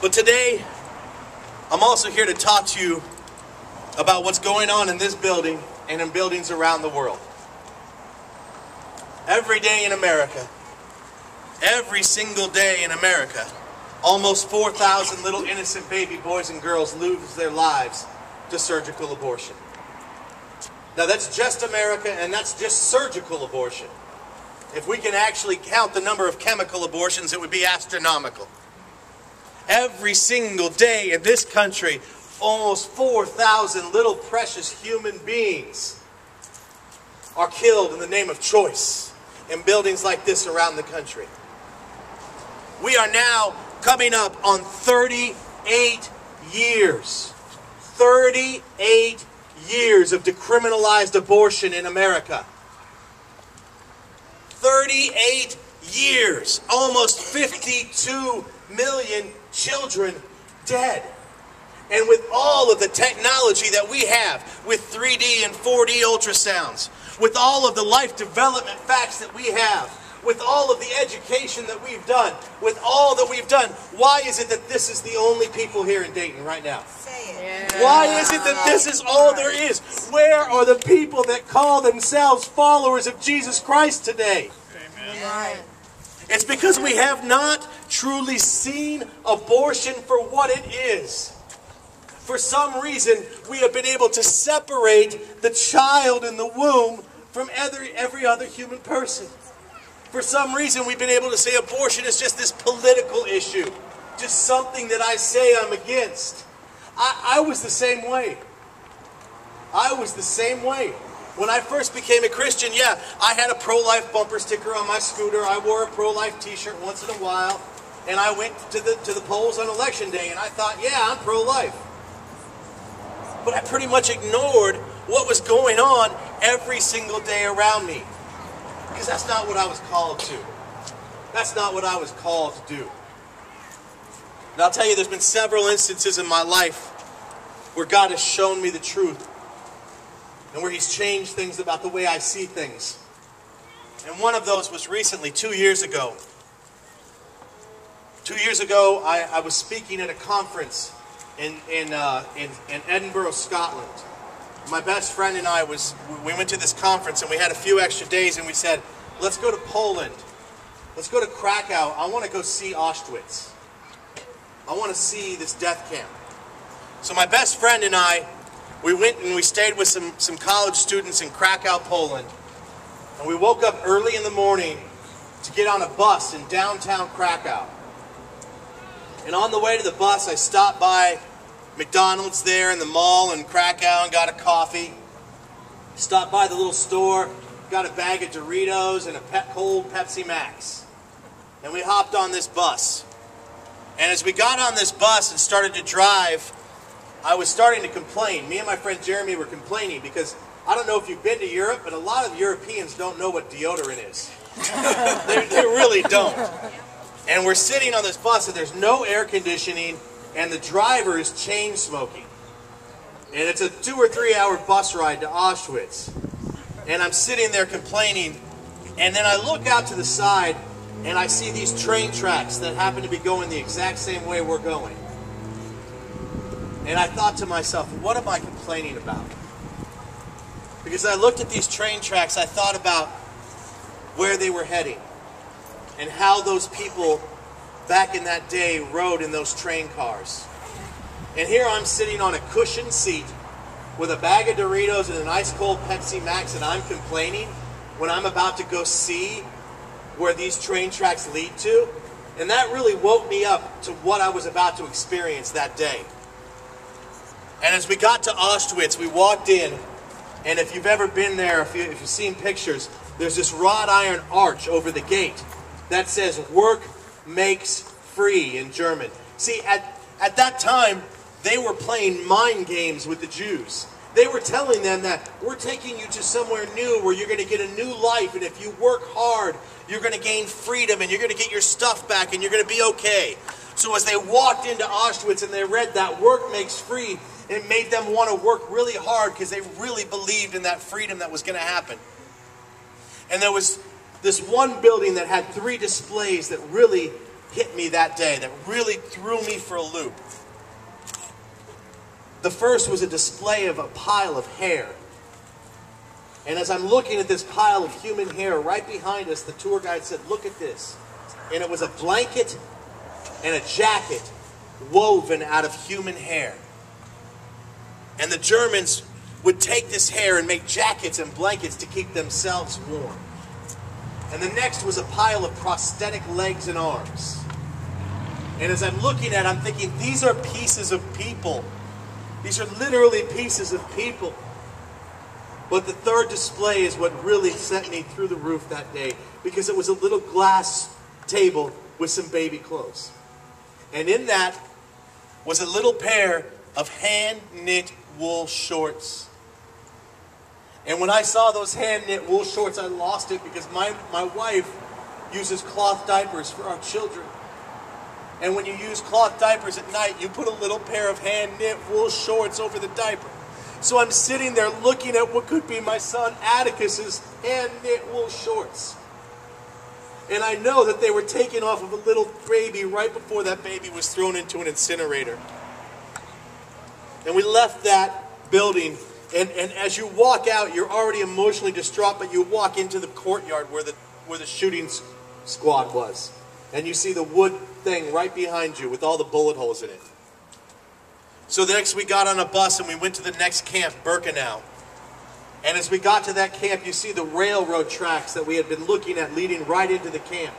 But today, I'm also here to talk to you about what's going on in this building and in buildings around the world. Every day in America, every single day in America, almost 4,000 little innocent baby boys and girls lose their lives to surgical abortion. Now that's just America, and that's just surgical abortion. If we can actually count the number of chemical abortions, it would be astronomical. Every single day in this country, almost 4,000 little precious human beings are killed in the name of choice in buildings like this around the country. We are now coming up on 38 years. 38 years of decriminalized abortion in America. 38 years. Almost 52 million children dead. And with all of the technology that we have, with 3D and 4D ultrasounds, with all of the life development facts that we have, with all of the education that we've done, with all that we've done, why is it that this is the only people here in Dayton right now? Why is it that this is all there is? Where are the people that call themselves followers of Jesus Christ today? Amen. It's because we have not truly seen abortion for what it is. For some reason, we have been able to separate the child in the womb from every other human person. For some reason, we've been able to say abortion is just this political issue. Just something that I say I'm against. I was the same way. I was the same way. When I first became a Christian, yeah, I had a pro-life bumper sticker on my scooter. I wore a pro-life t-shirt once in a while. And I went to the polls on election day and I thought, yeah, I'm pro-life. But I pretty much ignored what was going on every single day around me. Because that's not what I was called to. That's not what I was called to do. And I'll tell you, there's been several instances in my life where God has shown me the truth. And where He's changed things about the way I see things. And one of those was recently, 2 years ago. 2 years ago, I was speaking at a conference in Edinburgh, Scotland. My best friend and I we went to this conference and we had a few extra days and we said, let's go to Poland. Let's go to Krakow. I want to go see Auschwitz. I want to see this death camp. So my best friend and I, we went and we stayed with some college students in Krakow, Poland. And we woke up early in the morning to get on a bus in downtown Krakow. And on the way to the bus, I stopped by McDonald's there in the mall in Krakow and got a coffee. Stopped by the little store, got a bag of Doritos and a cold Pepsi Max. And we hopped on this bus. And as we got on this bus and started to drive, I was starting to complain. Me and my friend Jeremy were complaining because I don't know if you've been to Europe, but a lot of Europeans don't know what deodorant is. They really don't. And we're sitting on this bus and there's no air conditioning and the driver is chain smoking. And it's a 2 or 3 hour bus ride to Auschwitz. And I'm sitting there complaining, and then I look out to the side and I see these train tracks that happen to be going the exact same way we're going. And I thought to myself, what am I complaining about? Because I looked at these train tracks, I thought about where they were heading and how those people back in that day rode in those train cars. And here I'm sitting on a cushioned seat with a bag of Doritos and an ice cold Pepsi Max, and I'm complaining when I'm about to go see where these train tracks lead to. And that really woke me up to what I was about to experience that day. And as we got to Auschwitz, we walked in, and if you've ever been there, if you've seen pictures, there's this wrought iron arch over the gate that says, "Work makes free" in German. See, at that time, they were playing mind games with the Jews. They were telling them that we're taking you to somewhere new where you're going to get a new life, and if you work hard, you're going to gain freedom, and you're going to get your stuff back, and you're going to be okay. So as they walked into Auschwitz and they read that work makes free, it made them want to work really hard because they really believed in that freedom that was going to happen. And there was this one building that had 3 displays that really hit me that day that really threw me for a loop. The first was a display of a pile of hair. And as I'm looking at this pile of human hair right behind us, the tour guide said, look at this. And it was a blanket and a jacket woven out of human hair. And the Germans would take this hair and make jackets and blankets to keep themselves warm. And the next was a pile of prosthetic legs and arms. And as I'm looking at it, I'm thinking, these are pieces of people. These are literally pieces of people. But the third display is what really sent me through the roof that day, because it was a little glass table with some baby clothes. And in that was a little pair of hand-knit wool shorts. And when I saw those hand-knit wool shorts, I lost it, because my wife uses cloth diapers for our children. And when you use cloth diapers at night, you put a little pair of hand-knit wool shorts over the diaper. So I'm sitting there looking at what could be my son Atticus's hand-knit wool shorts. And I know that they were taken off of a little baby right before that baby was thrown into an incinerator. And we left that building, and as you walk out, you're already emotionally distraught, but you walk into the courtyard where the shooting squad was. And you see the wood thing right behind you with all the bullet holes in it. So the next we got on a bus and we went to the next camp, Birkenau. And as we got to that camp, you see the railroad tracks that we had been looking at leading right into the camp.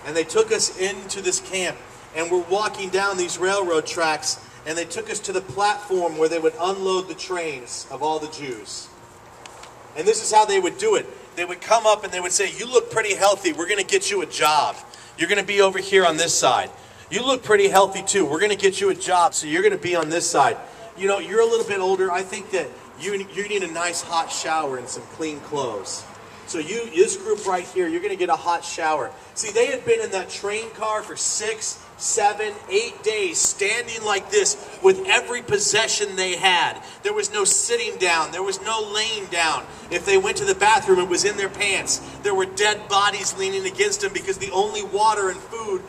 And they took us into this camp, and we're walking down these railroad tracks, and they took us to the platform where they would unload the trains of all the Jews. And this is how they would do it. They would come up and they would say, you look pretty healthy, we're going to get you a job. You're going to be over here on this side. You look pretty healthy too, we're going to get you a job, so you're going to be on this side. You know, you're a little bit older, I think that you need a nice hot shower and some clean clothes. So this group right here, you're going to get a hot shower. See, they had been in that train car for 6, 7, 8 days, standing like this with every possession they had. There was no sitting down. There was no laying down. If they went to the bathroom, it was in their pants. There were dead bodies leaning against them because the only water and food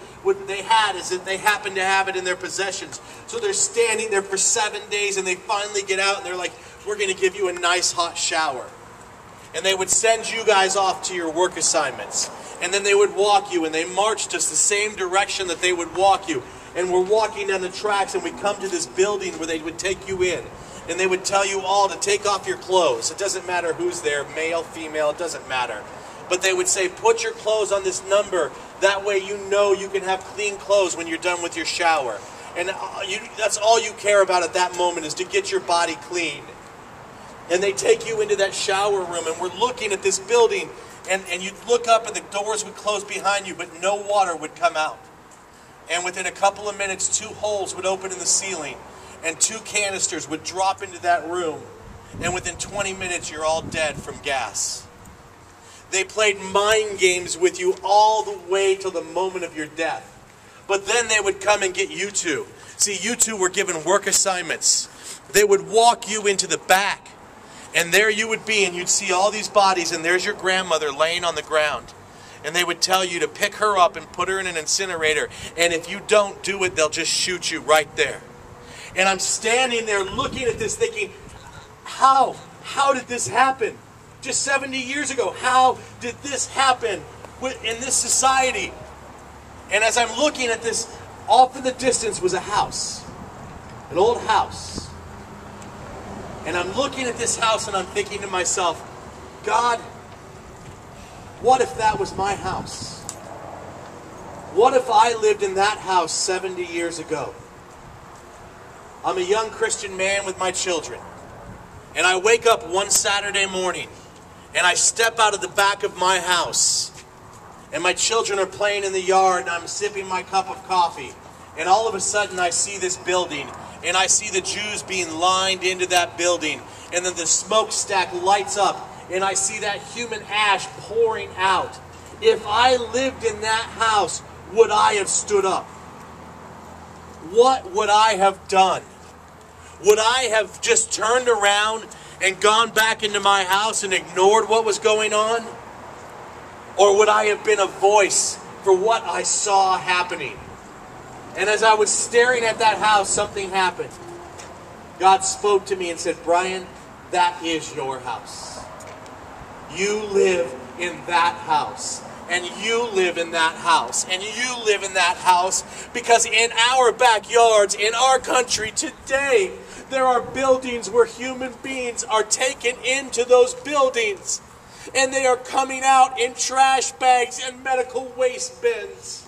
they had is that they happened to have it in their possessions. So they're standing there for 7 days, and they finally get out, and they're like, we're going to give you a nice hot shower. And they would send you guys off to your work assignments. And then they would walk you, and they marched us the same direction that they would walk you. And we're walking down the tracks, and we come to this building where they would take you in. And they would tell you all to take off your clothes. It doesn't matter who's there, male, female, it doesn't matter. But they would say, put your clothes on this number. That way you know you can have clean clothes when you're done with your shower. And that's all you care about at that moment, is to get your body clean. And they take you into that shower room, and we're looking at this building, and you'd look up and the doors would close behind you, but no water would come out. And within a couple of minutes, 2 holes would open in the ceiling, and 2 canisters would drop into that room. And within 20 minutes, you're all dead from gas. They played mind games with you all the way till the moment of your death. But then they would come and get you two. See, you two were given work assignments. They would walk you into the back. And there you would be, and you'd see all these bodies, and there's your grandmother laying on the ground. And they would tell you to pick her up and put her in an incinerator. And if you don't do it, they'll just shoot you right there. And I'm standing there looking at this thinking, how? How did this happen? Just 70 years ago, how did this happen in this society? And as I'm looking at this, off in the distance was a house, an old house. And I'm looking at this house and I'm thinking to myself, God, what if that was my house? What if I lived in that house 70 years ago? I'm a young Christian man with my children. And I wake up one Saturday morning and I step out of the back of my house. And my children are playing in the yard and I'm sipping my cup of coffee. And all of a sudden I see this building. And I see the Jews being lined into that building. And then the smokestack lights up. And I see that human ash pouring out. If I lived in that house, would I have stood up? What would I have done? Would I have just turned around and gone back into my house and ignored what was going on? Or would I have been a voice for what I saw happening? And as I was staring at that house, something happened. God spoke to me and said, Bryan, that is your house. You live in that house. And you live in that house. And you live in that house because in our backyards, in our country today, there are buildings where human beings are taken into those buildings. And they are coming out in trash bags and medical waste bins.